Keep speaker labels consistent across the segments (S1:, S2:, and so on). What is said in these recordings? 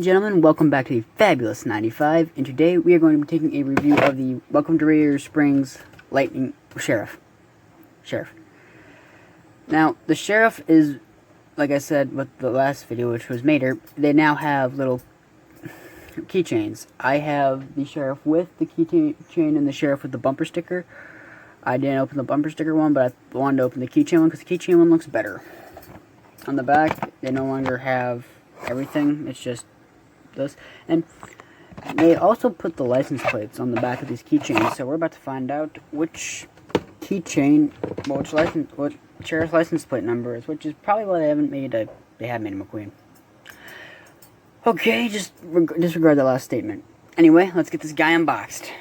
S1: and gentlemen, welcome back to the Fabulous 95, and today we are going to be taking a review of the Welcome to Radiator Springs Sheriff. Now, the Sheriff is, like I said with the last video, which was Mater, they now have little keychains. I have the Sheriff with the keychain and the Sheriff with the bumper sticker. I didn't open the bumper sticker one, but I wanted to open the keychain one because the keychain one looks better. On the back, they no longer have everything, it's just this. And they also put the license plates on the back of these keychains, so we're about to find out which keychain, what sheriff's license plate number is, which is probably why they have made him a McQueen. Okay, just disregard the last statement. Anyway, let's get this guy unboxed.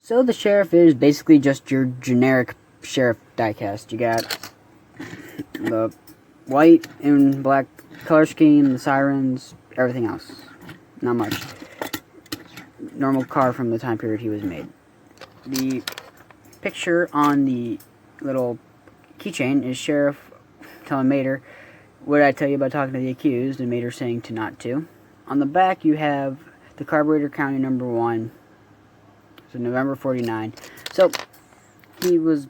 S1: So the Sheriff is basically just your generic Sheriff diecast. You got the white and black color scheme, the sirens, everything else. Not much. Normal car from the time period he was made. The picture on the little keychain is Sheriff telling Mater, "What did I tell you about talking to the accused?" and Mater saying to not to. On the back you have the carburetor county number 1. So November 49. So he was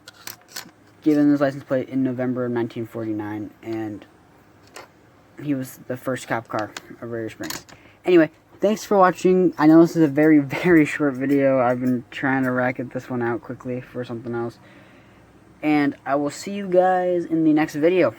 S1: given his license plate in November of 1949, and he was the first cop car of Radiator Springs. Anyway, thanks for watching. I know this is a very, very short video. I've been trying to racket this one out quickly for something else. And I will see you guys in the next video.